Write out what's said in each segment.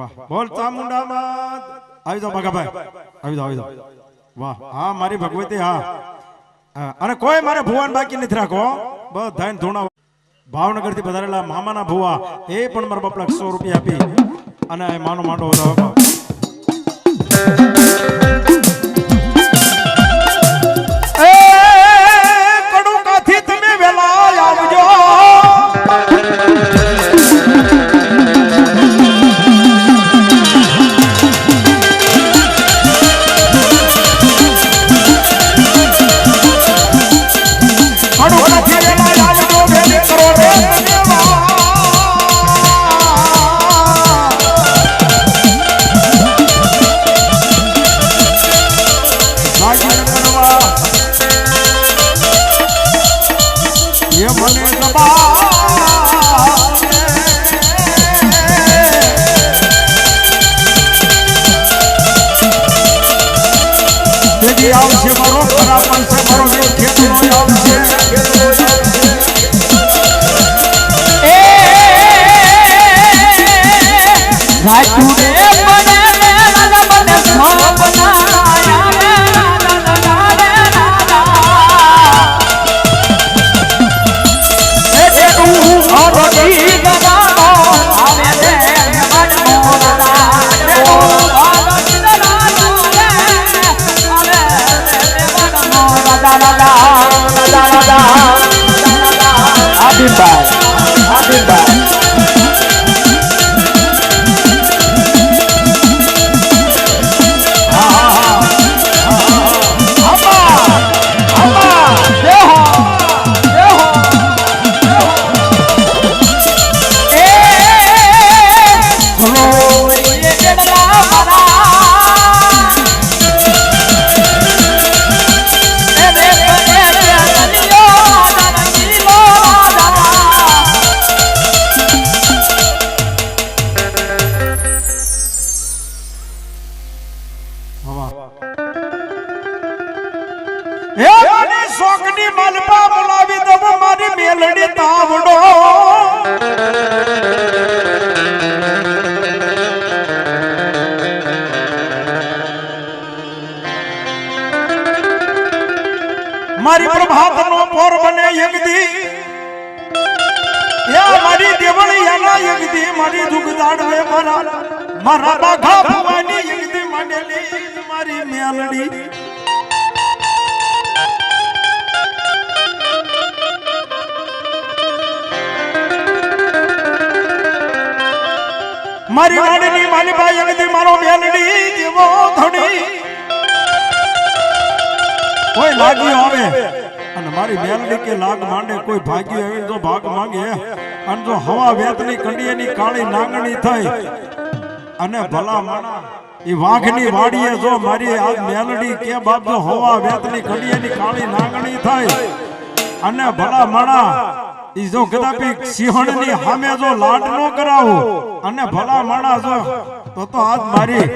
વાહ બોલ ચામુંડામાં આવી જાઓ બગાભાઈ આવી જાઓ વાહ હા મારી ભગવતી હા અને કોઈ મારે ભુવન બાકી નથી રાખો બધા ધૂણા ભાવનગર થી પધારેલા મામાના ભુવા એ પણ મારા બાપલા 100 રૂપિયા આપી અને માનો માંડો વધાવો કડુકાથી તમે વેલા આવજો આવશે મારો ખરા પંસે મારો ખેતરો આવશે એ રાજુ રે મને મને સ્વ બનાયા એ તું ઓરડી ગવાનો આવે દે મારી પ્રભાત નો પોર બને યગદી યા મારી દેવળિયાના યગદી મારી દુગદાડવે મારા બાઘા ભવાની યગદી માંડેલી મારી મેલડી મારી વાડીની માલિબા યગદી મારો મેલડી દેવો ધણી કોઈ લાગ્યો આવે અને મારી મેલડી કે લાગ માંડે કોઈ ભાગ્યો આવે તો ભાગ માંગે અને જો હવા વેતની કંડિયાની કાળી નાંગણી થઈ અને ભલા માણા ઈ વાઘની વાડીએ જો મારી આ મેલડી કે બાપ જો હવા વેતની કંડિયાની કાળી નાંગણી થઈ અને ભલા માણા ઈ જો કદાપી સિંહણની સામે જો લાડ નો કરાવું અને ભલા માણા જો તો આજ મારી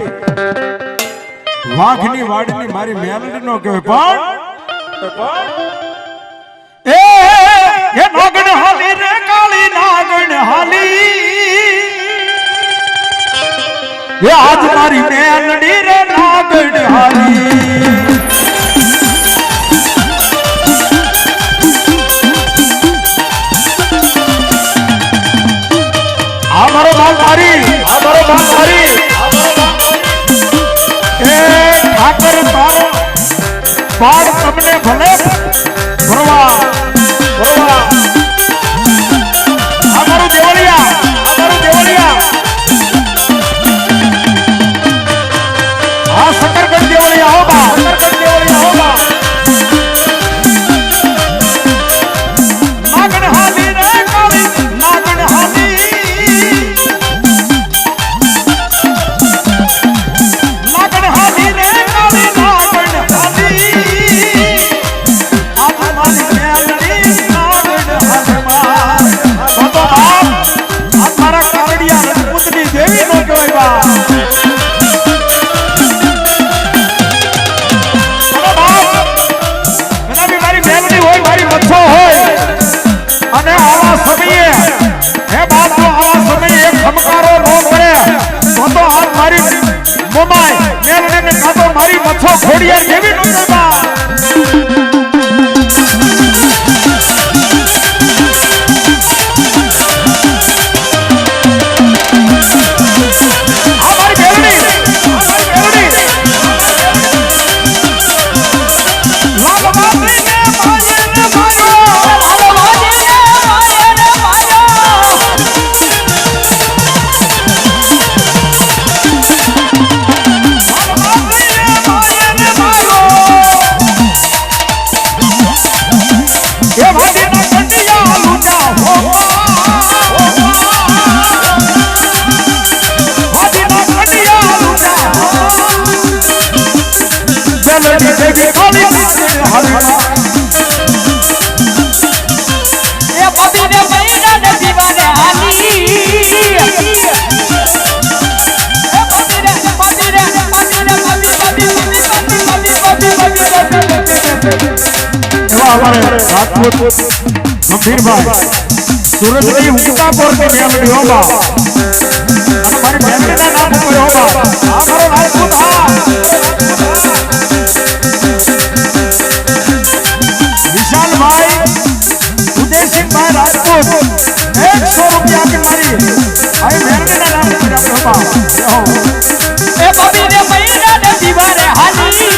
વાઘની વાડીની મારી મેલડી નો કહેવાય પણ એ નાગણ હાલી રે કાળી નાગણ હાલી એ આજ મારી મેલડી રે નાગણ હાલી આ મારો બાપ મારી ઠાકર તારો પાડ તમને ભલે ભરવા અમારું દેવળિયા આ શકરગઢ દેવળિયા હો બા નાગણ હાલી રે કાળી નાગણ હાલી નાગણ હાલી રે કાળી નાગણ હાલી એવા અમારે રાજપૂત ગંભીરભાઈ સુરતની ઉગતા પોરની મેલડી હોબા અને મારી મેલડીના નામ ઉપર હોબા આ મારો રાજપૂત હા વિશાલભાઈ ઉદયસિંહભાઈ રાજપૂત 100 રૂપિયા આપી મારી આ મેલડીના નામ ઉપર આપણે હોબા એ બબીને મહિના ને દીવારે હાલી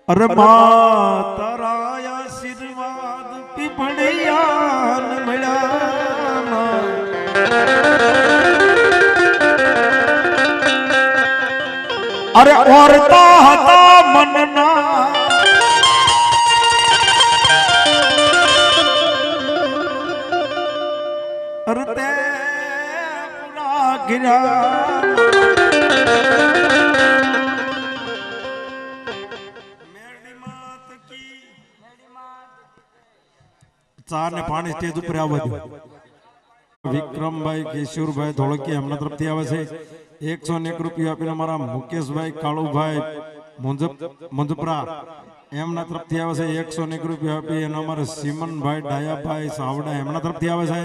अरे तारा आशीर्वाद पिपड़िया मिला अरे औरता हता मनना अरे ते पूरा गिरा चार ने पानी स्टेज ઉપર આવવા દો વિક્રમભાઈ કેશુરભાઈ ધોળકી એમના તરફથી આવે છે 101 રૂપિયા આપીને અમારા મુકેશભાઈ કાળુભાઈ મુંજપરા એમના તરફથી આવે છે 101 રૂપિયા આપી અને અમારા સિમનભાઈ ડાયાભાઈ સાવડા એમના તરફથી આવે છે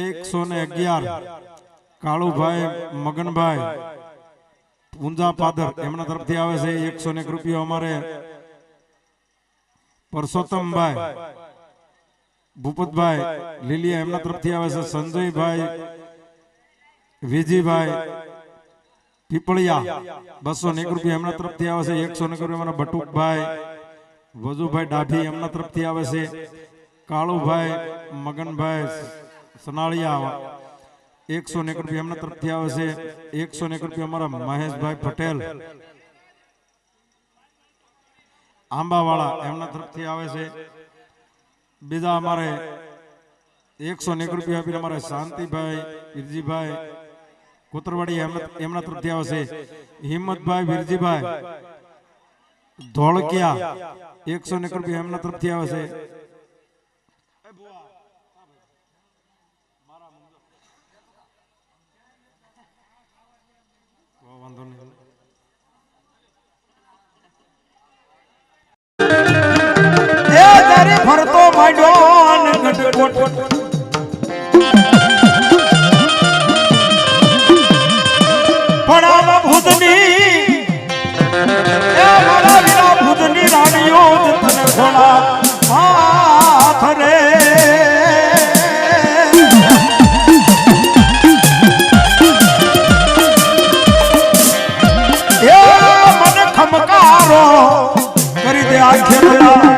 111 કાળુભાઈ મગનભાઈ પૂંજા પાદર એમના તરફથી આવે છે 101 રૂપિયા અમારે પરસોત્તમભાઈ ભૂપતભાઈ લીલિયા એમના તરફથી આવે છે સંજયભાઈ વિજીભાઈ પીપળિયા 201 રૂપિયા એમના તરફથી આવે છે 101 રૂપિયા અમારા બટુકભાઈ વજુભાઈ ડાભી એમના તરફથી આવે છે કાળુભાઈ મગનભાઈ સનાળિયા 101 રૂપિયા એમના તરફથી આવે છે 101 રૂપિયા અમારા મહેશભાઈ પટેલ આંબાવાળા એમના તરફથી આવે છે બીજા અમારે 101 રૂપિયા આપીને અમારે શાંતિભાઈ વિરજીભાઈ કોતરવાડી એમના તરફથી આવે છે હિંમતભાઈ વિરજીભાઈ ધોળકિયા 101 રૂપિયા એમના તરફથી આવે છે વાંધો નહીં ફરતો માંડ્યો પણ આમાં ભૂતની મારા વીરા ભૂતની રાણીઓ જ તને ઘોડા હાથ રે મને ખમકારો કરી દે આ ખેલા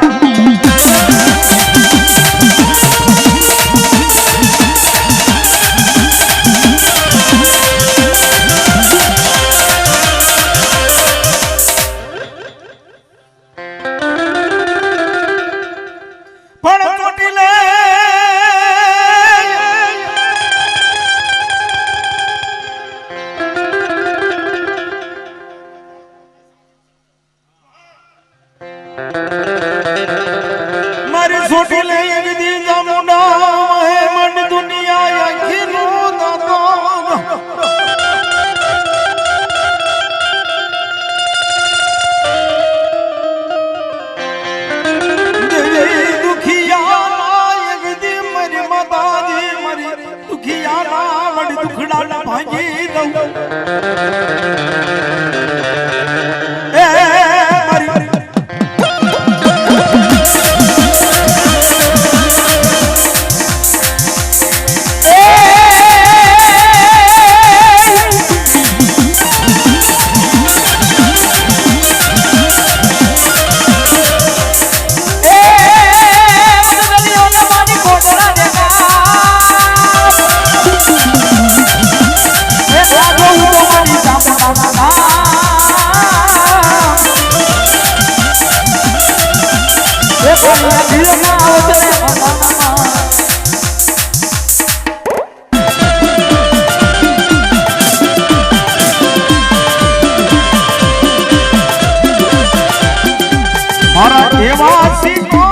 મારી છોટી લઈ દી જામુંડા હે મન દુનિયા આખી નો દાદો દેવી દુખિયા ના દી મારી માતાજી મારી દુખિયા ના વડી દુખડા ના ભાંગી દઉં મારા એવા સિંહો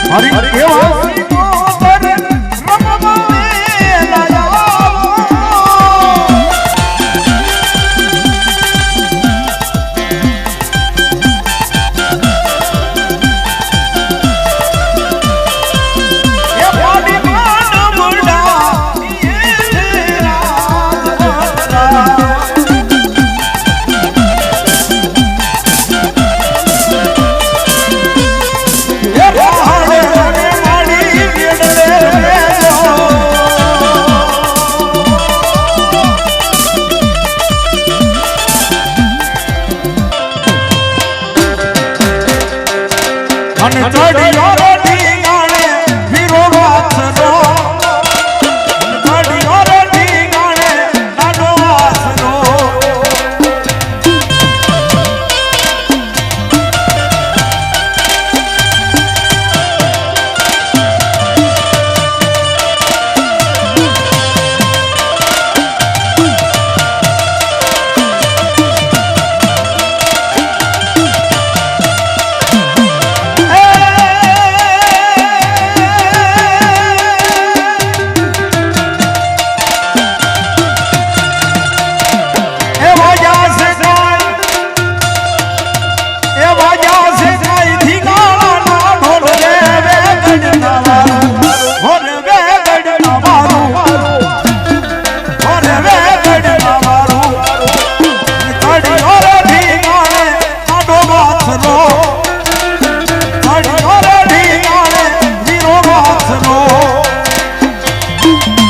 મારી એવા સિંહો રમવા અને ચડિયો રે ઢીંગાણે વીરો વાસરો ચડિયો રે ઢીંગાણે નાનો વાસરો Oh